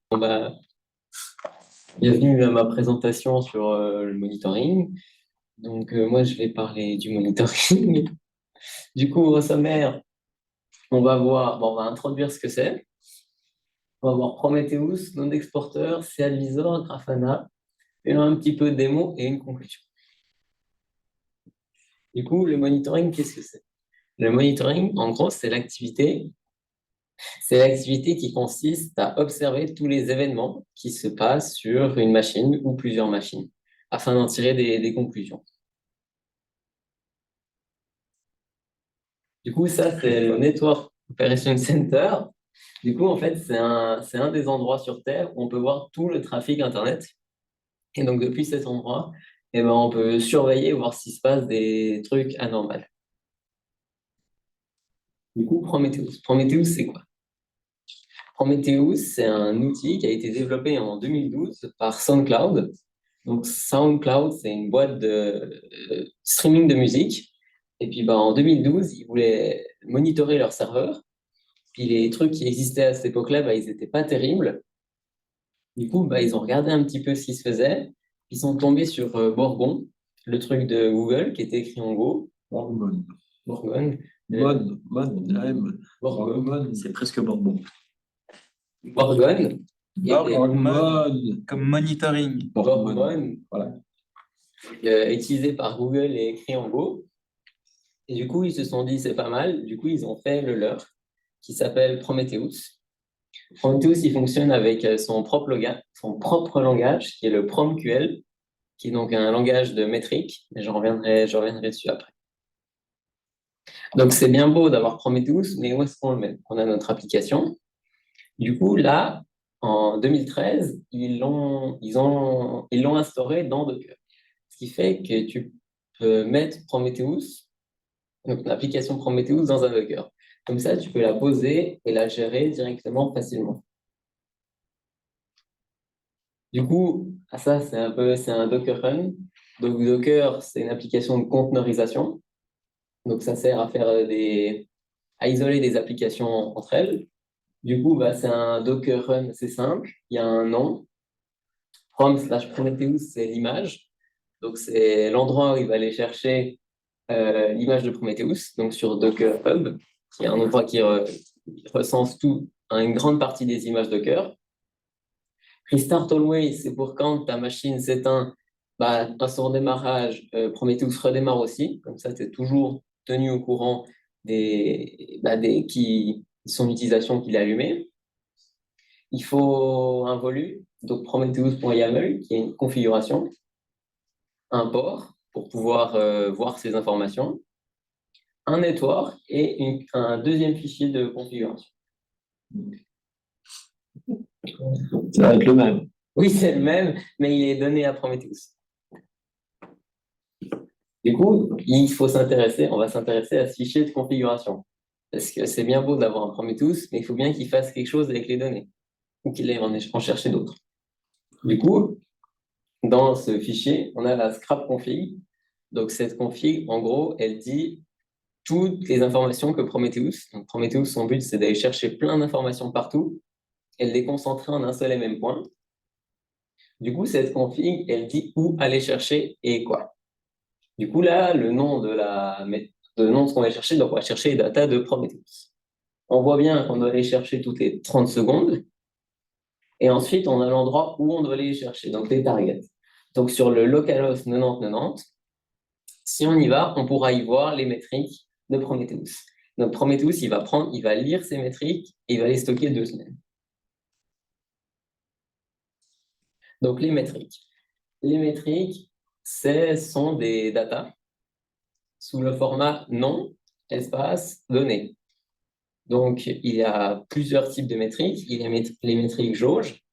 Bon, bah, bienvenue à ma présentation sur le monitoring. Donc, moi, je vais parler du monitoring. Du coup, au sommaire, on va introduire ce que c'est. On va voir Prometheus, Node Exporter, CAdvisor, Grafana, et un petit peu de démo et une conclusion. Du coup, le monitoring, qu'est-ce que c'est? Le monitoring, en gros, c'est l'activité qui consiste à observer tous les événements qui se passent sur une machine ou plusieurs machines, afin d'en tirer des conclusions. Du coup, ça, c'est le Network Operation Center. Du coup, en fait, c'est un des endroits sur Terre où on peut voir tout le trafic Internet. Et donc, depuis cet endroit, eh ben, on peut surveiller, voir s'il se passe des trucs anormaux. Du coup, Prometheus. Prometheus, c'est quoi? Prometheus, c'est un outil qui a été développé en 2012 par SoundCloud. Donc, SoundCloud, c'est une boîte de streaming de musique. Et puis, en 2012, ils voulaient monitorer leurs serveurs. Puis les trucs qui existaient à cette époque-là, ils n'étaient pas terribles. Du coup, ils ont regardé un petit peu ce qui se faisait. Ils sont tombés sur Borgon, le truc de Google qui était écrit en Go. Borgone. Borgon. Borgone, c'est presque Bourbon. Borgone. Borgone. Comme monitoring. Borgone, Voilà. utilisé par Google et écrit en Go. Et du coup, ils se sont dit, c'est pas mal. Du coup, ils ont fait le leur, qui s'appelle Prometheus. Prometheus, il fonctionne avec son propre langage, qui est le PromQL, qui est donc un langage de métrique. Et je reviendrai dessus après. Donc, c'est bien beau d'avoir Prometheus, mais où est-ce qu'on le met? On a notre application. Du coup, là, en 2013, ils l'ont instauré dans Docker. Ce qui fait que tu peux mettre Prometheus, donc l'application Prometheus, dans un Docker. Comme ça, tu peux la poser et la gérer directement facilement. Du coup, ça, c'est un Docker Run. Donc, Docker, c'est une application de conteneurisation. Donc, ça sert à faire à isoler des applications entre elles. Du coup, c'est un Docker Run, c'est simple. Il y a un nom. Prom/Prometheus, c'est l'image. Donc, c'est l'endroit où il va aller chercher l'image de Prometheus, donc sur Docker Hub, qui est un endroit qui recense une grande partie des images Docker. Restart Always, c'est pour quand ta machine s'éteint, à son démarrage, Prometheus redémarre aussi. Comme ça, tu es toujours tenu au courant son utilisation qu'il a allumé. Il faut un volume, donc Prometheus.yaml, qui est une configuration, un port pour pouvoir voir ces informations, un network et un deuxième fichier de configuration. Ça va être le même. Oui, c'est le même, mais il est donné à Prometheus. Du coup, on va s'intéresser à ce fichier de configuration. Parce que c'est bien beau d'avoir un Prometheus, mais il faut bien qu'il fasse quelque chose avec les données, ou qu'il aille en chercher d'autres. Du coup, dans ce fichier, on a la scrap config. Donc, cette config, en gros, elle dit toutes les informations que Prometheus. Donc, Prometheus, son but, c'est d'aller chercher plein d'informations partout et de les concentrer en un seul et même point. Du coup, cette config, elle dit où aller chercher et quoi. Du coup, là, le nom de ce qu'on va chercher, donc on va chercher les data de Prometheus. On voit bien qu'on doit aller chercher toutes les 30 secondes. Et ensuite, on a l'endroit où on doit aller les chercher, donc les targets. Donc, sur le localhost 9090, si on y va, on pourra y voir les métriques de Prometheus. Donc, Prometheus, il va lire ces métriques et il va les stocker 2 semaines. Donc, les métriques. Les métriques, ce sont des datas sous le format nom, espace, données. Donc, il y a plusieurs types de métriques. Il y a les métriques jauge,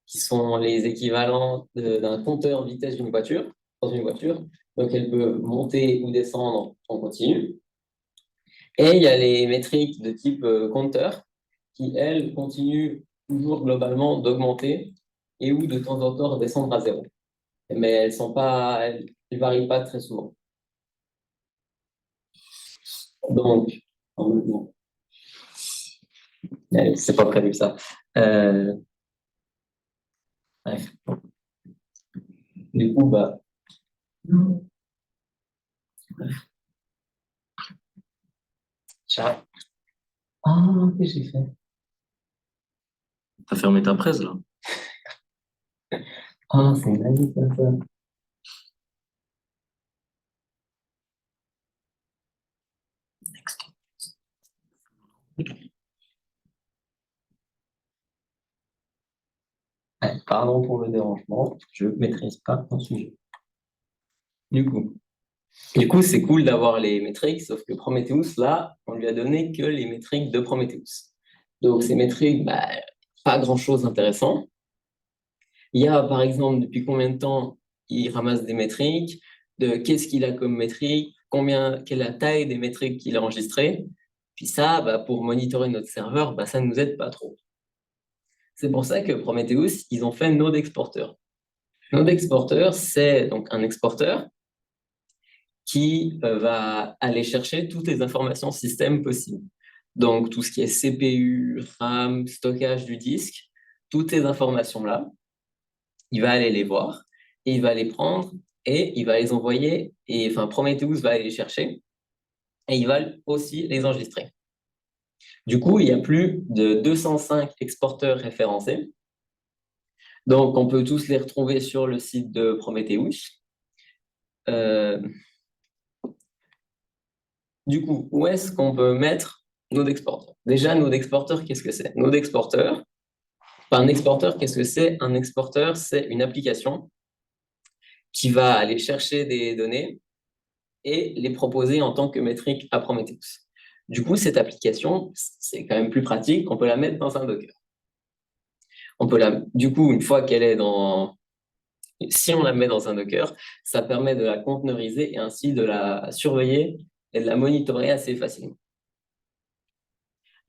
qui sont les équivalents d'un compteur vitesse d'une voiture, dans une voiture. Donc, elle peut monter ou descendre en continu. Et il y a les métriques de type compteur, qui, elles, continuent toujours globalement d'augmenter et ou de temps en temps redescendre à zéro. Mais elles ne varient pas très souvent. Donc, c'est pas prévu ça. Bref. Du coup, bah. Chat. Ah, qu'est-ce que j'ai fait? T'as fermé ta presse, là. Ah, c'est magnifique ça. Ouais, pardon pour le dérangement, je ne maîtrise pas mon sujet. Du coup, c'est cool d'avoir les métriques, sauf que Prometheus, là, on lui a donné que les métriques de Prometheus. Donc, ces métriques, bah, pas grand-chose d'intéressant. Il y a, par exemple, depuis combien de temps il ramasse des métriques, de qu'est-ce qu'il a comme métrique, quelle est la taille des métriques qu'il a enregistrées. Puis ça, bah, pour monitorer notre serveur, bah, ça ne nous aide pas trop. C'est pour ça que Prometheus, ils ont fait Node Exporter. Node Exporter, c'est donc un exporteur qui va aller chercher toutes les informations système possibles. Donc, tout ce qui est CPU, RAM, stockage du disque, toutes ces informations-là, il va aller les voir et il va les prendre et il va les envoyer. Et enfin, Prometheus va aller les chercher et il va aussi les enregistrer. Du coup, il y a plus de 205 exporteurs référencés. Donc, on peut tous les retrouver sur le site de Prometheus. Du coup, où est-ce qu'on peut mettre Node Exporter? Déjà, Node Exporter, qu'est-ce que c'est? Node Exporter, enfin, un exporteur, qu'est-ce que c'est? Un exporteur, c'est une application qui va aller chercher des données et les proposer en tant que métrique à Prometheus. Du coup, cette application, c'est quand même plus pratique, on peut la mettre dans un Docker. Du coup, une fois qu'elle est dans... Si on la met dans un Docker, ça permet de la conteneuriser et ainsi de la surveiller et de la monitorer assez facilement.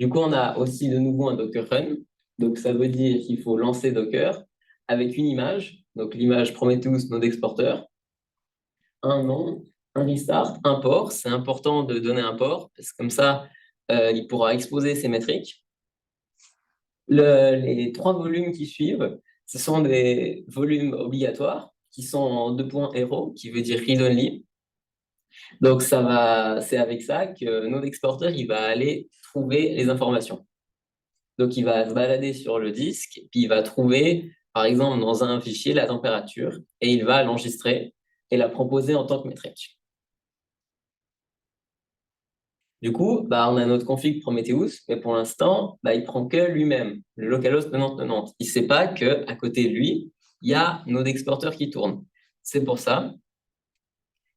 Du coup, on a aussi de nouveau un Docker Run. Donc, ça veut dire qu'il faut lancer Docker avec une image, donc l'image Prometheus Node Exporter, un nom, un restart, un port. C'est important de donner un port, parce que comme ça, il pourra exposer ses métriques. Les 3 volumes qui suivent, ce sont des volumes obligatoires qui sont en 2.0, qui veut dire read only. Donc, c'est avec ça que Node Exporter il va aller trouver les informations. Donc, il va se balader sur le disque, puis il va trouver, par exemple, dans un fichier, la température, et il va l'enregistrer et la proposer en tant que métrique. Du coup, bah, on a notre config Prometheus, mais pour l'instant, bah, il prend que lui-même, le localhost 9090. Il ne sait pas qu'à côté de lui, il y a Node Exporter qui tourne. C'est pour ça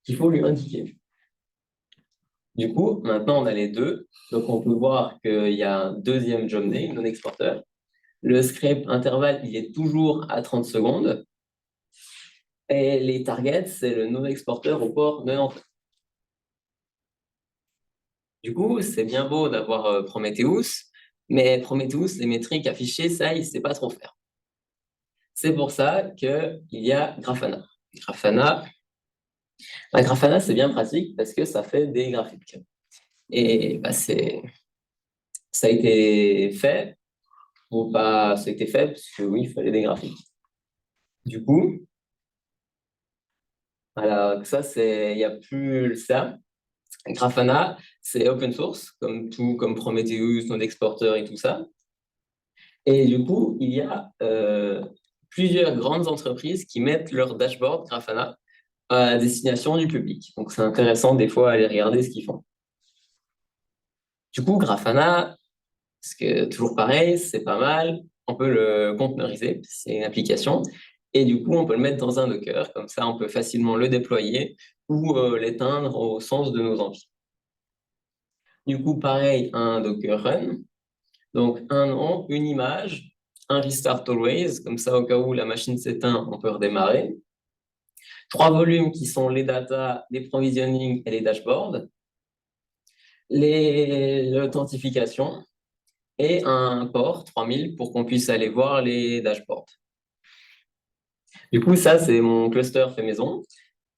qu'il faut lui indiquer. Du coup, maintenant, on a les deux. Donc, on peut voir qu'il y a un deuxième job name, Node Exporter. Le script intervalle, il est toujours à 30 secondes. Et les targets, c'est le Node Exporter au port 90. Du coup, c'est bien beau d'avoir Prometheus, mais Prometheus, les métriques affichées, ça, il ne sait pas trop faire. C'est pour ça qu'il y a Grafana. Grafana, c'est bien pratique parce que ça fait des graphiques. Et bah, ça a été fait, ou pas, ça a été fait parce que oui, il fallait des graphiques. Du coup, voilà, ça, il n'y a plus ça. Grafana, c'est open source, comme tout, comme Prometheus, Node Exporter et tout ça. Et du coup, il y a plusieurs grandes entreprises qui mettent leur dashboard Grafana à destination du public. Donc, c'est intéressant des fois aller regarder ce qu'ils font. Du coup, Grafana, toujours pareil, c'est pas mal. On peut le conteneuriser, c'est une application. Et du coup, on peut le mettre dans un Docker. Comme ça, on peut facilement le déployer ou l'éteindre au sens de nos envies. Du coup, pareil, un Docker Run. Donc, un nom, une image, un restart always. Comme ça, au cas où la machine s'éteint, on peut redémarrer. 3 volumes qui sont les data, les provisioning et les dashboards. L'authentification et un port 3000 pour qu'on puisse aller voir les dashboards. Du coup, ça, c'est mon cluster fait maison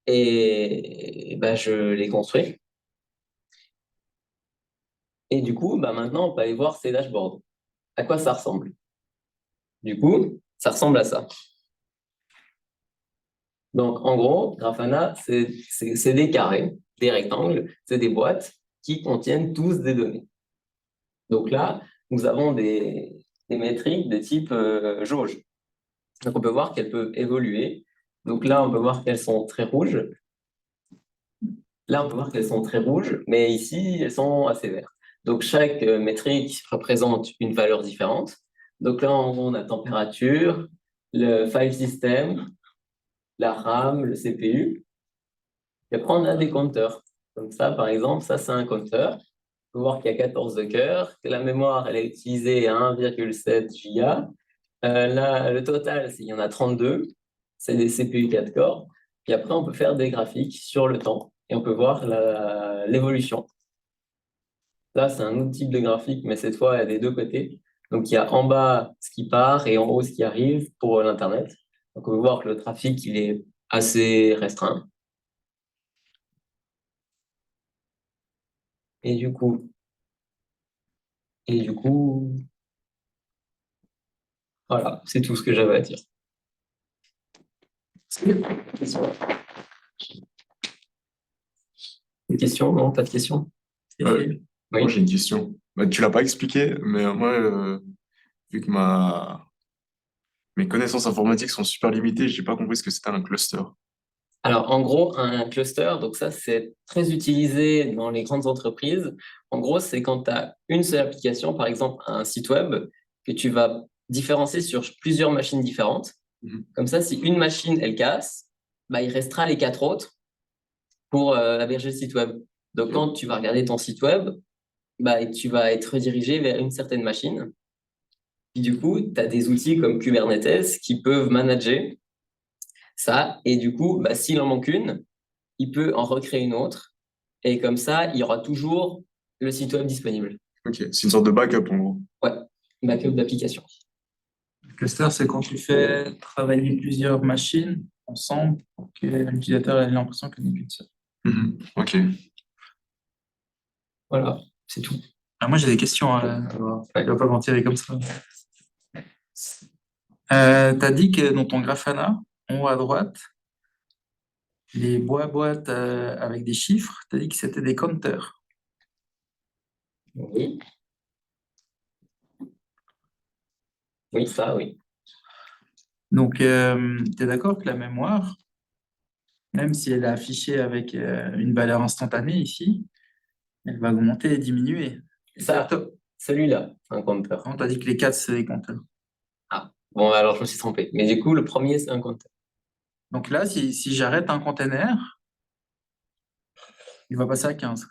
et bah, je l'ai construit. Et du coup, bah, maintenant, on peut aller voir ces dashboards. À quoi ça ressemble? Du coup, ça ressemble à ça. Donc, en gros, Grafana, c'est des carrés, des rectangles, c'est des boîtes qui contiennent tous des données. Donc là, nous avons des métriques de type jauge. Donc, on peut voir qu'elles peuvent évoluer. Donc là, on peut voir qu'elles sont très rouges. Là, on peut voir qu'elles sont très rouges, mais ici, elles sont assez vertes. Donc, chaque métrique représente une valeur différente. Donc là, on a la température, le file system, la RAM, le CPU. Et après, on a des compteurs. Comme ça, par exemple, ça, c'est un compteur. On peut voir qu'il y a 14 de cœur, que la mémoire, elle est utilisée à 1,7 giga. Là, le total, il y en a 32. C'est des CPU 4 corps. Et après, on peut faire des graphiques sur le temps et on peut voir l'évolution. Là, c'est un autre type de graphique, mais cette fois, il y a des deux côtés. Donc, il y a en bas ce qui part et en haut ce qui arrive pour l'Internet. Donc, on peut voir que le trafic, il est assez restreint. Et du coup, et du coup, voilà, c'est tout ce que j'avais à dire. Une question? Non, pas de question? Moi, j'ai une question. Bah, tu l'as pas expliqué, mais moi, vu que mes connaissances informatiques sont super limitées, j'ai pas compris ce que c'était un cluster. Alors, en gros, un cluster, donc ça, c'est très utilisé dans les grandes entreprises. En gros, c'est quand tu as une seule application, par exemple un site web, que tu vas différencier sur plusieurs machines différentes. Mhm. Comme ça, si une machine, elle casse, bah, il restera les quatre autres pour héberger le site web. Donc, Ok. quand tu vas regarder ton site web, bah, tu vas être redirigé vers une certaine machine. Puis du coup, tu as des outils comme Kubernetes qui peuvent manager ça. Et du coup, bah, s'il en manque une, il peut en recréer une autre. Et comme ça, il y aura toujours le site web disponible. Ok, c'est une sorte de backup en gros. Ouais, backup d'application. Le cluster, c'est quand tu fais travailler plusieurs machines ensemble pour que l'utilisateur ait l'impression qu'il n'est qu'une seule. Mhm. Ok. Voilà, c'est tout. Ah, moi, j'ai des questions. Ouais. Je ne vais pas m'en tirer comme ça. Tu as dit que dans ton Grafana, en haut à droite, les boîtes avec des chiffres, tu as dit que c'était des compteurs. Oui. Oui, ça, oui. Donc, tu es d'accord que la mémoire, même si elle est affichée avec une valeur instantanée ici, elle va augmenter et diminuer. Ça, celui-là, c'est un compteur. Tu as dit que les 4, c'est des compteurs. Ah, bon, alors je me suis trompé. Mais du coup, le premier, c'est un compteur. Donc là, si j'arrête un container, il va passer à 15.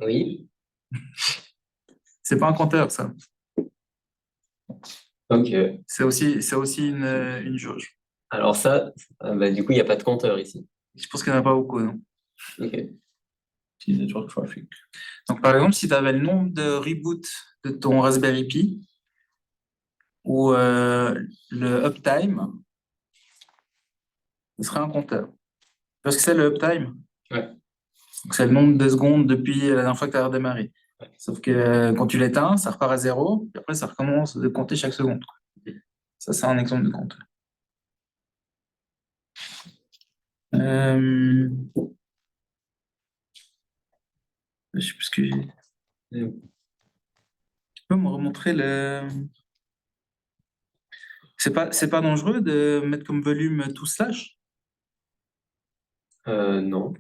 Oui. C'est pas un compteur, ça. Donc, C'est aussi une jauge. alors ça, bah, du coup, il n'y a pas de compteur ici. Je pense qu'il n'y en a pas beaucoup, non? Ok. Utilisateur traffic. Donc, par exemple, si tu avais le nombre de reboots de ton Raspberry Pi ou le uptime, ce serait un compteur. Parce que c'est le uptime. Ouais. Donc, c'est le nombre de secondes depuis la dernière fois que tu as redémarré. Sauf que quand tu l'éteins, ça repart à zéro, puis après, ça recommence de compter chaque seconde. Ça, c'est un exemple de compteur. Je sais plus ce que j'ai. Tu peux me remontrer le. C'est pas dangereux de mettre comme volume tout slash? Non.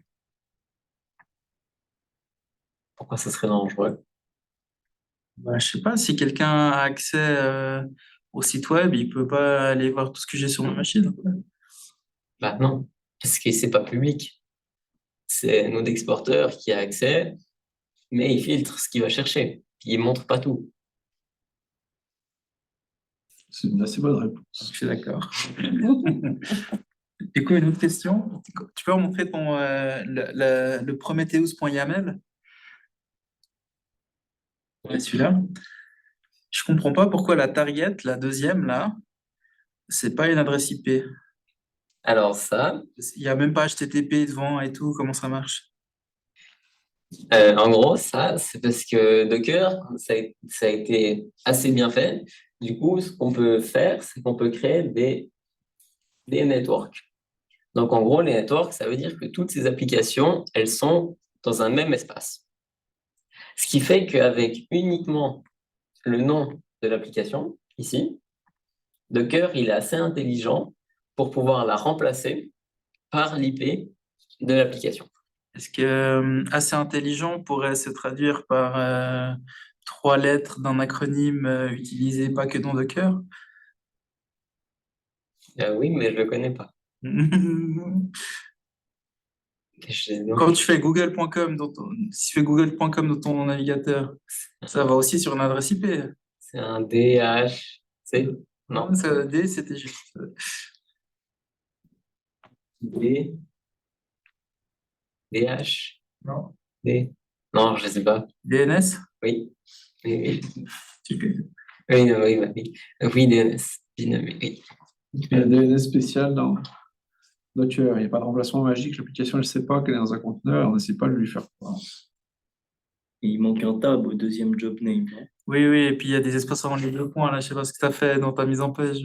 Pourquoi ça serait dangereux? Bah, je sais pas, si quelqu'un a accès au site web, il peut pas aller voir tout ce que j'ai sur ma machine. Bah non, parce que c'est pas public. C'est notre exporteur qui a accès, mais il filtre ce qu'il va chercher. Puis il montre pas tout. C'est une assez bonne réponse. Je suis d'accord. Et quoi, une autre question? Tu peux remontrer le Prometheus.yaml? Ouais, celui-là. Je comprends pas pourquoi la target, la deuxième, là, c'est pas une adresse IP. Alors ça, Il n'y a même pas HTTP devant et tout, comment ça marche? en gros, ça, c'est parce que Docker, ça a été assez bien fait. Du coup, ce qu'on peut faire, c'est qu'on peut créer des networks. Donc, en gros, les networks, ça veut dire que toutes ces applications, elles sont dans un même espace. Ce qui fait qu'avec uniquement le nom de l'application, ici, Docker, il est assez intelligent pour pouvoir la remplacer par l'IP de l'application. Est-ce que assez intelligent pourrait se traduire par 3 lettres d'un acronyme utilisé pas que dans Docker? Oui, mais je ne le connais pas. Quand tu fais google.com si tu fais google.com dans ton navigateur, ça va aussi sur une adresse IP. C'est un DHC? Non. Ça, D, c'était juste. D, DH, Non. D. Non, je ne sais pas. DNS? Oui. Oui, oui. Tu connais. Oui, non, oui, bah oui. Oui, DNS. Oui. Il y a un DNS spécial dans Docker. Il n'y a pas de remplacement magique. L'application, elle ne sait pas qu'elle est dans un conteneur. On ne sait pas de lui faire croire. Il manque un tab au deuxième job name, non? Oui, oui, et puis il y a des espaces avant les 2 points, là, je sais pas ce que tu as fait dans ta mise en page.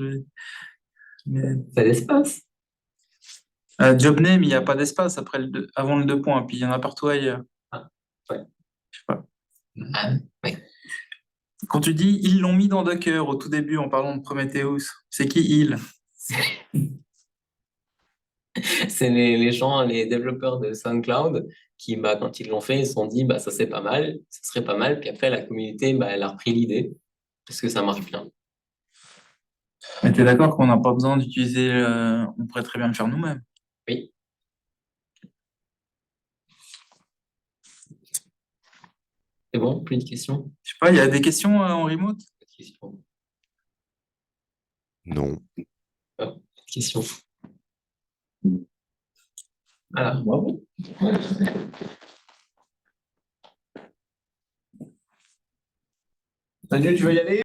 Mais... Ça l'espace? job name, il n'y a pas d'espace avant le 2 points, puis il y en a partout ailleurs. Ah, ouais. Je sais pas. Ah, oui. Quand tu dis ils l'ont mis dans Docker au tout début en parlant de Prometheus, c'est qui ils? C'est les gens, les développeurs de SoundCloud qui, bah, quand ils l'ont fait, ils se sont dit, bah, ça c'est pas mal, ça serait pas mal. Puis après, la communauté, bah, elle a repris l'idée parce que ça marche bien. Mais tu es d'accord qu'on n'a pas besoin d'utiliser, on pourrait très bien le faire nous-mêmes. Oui. C'est bon, plus de questions? Je sais pas, il y a des questions en remote? Pas de questions. Non. Pas de questions. Voilà. Bravo. Daniel, tu veux y aller?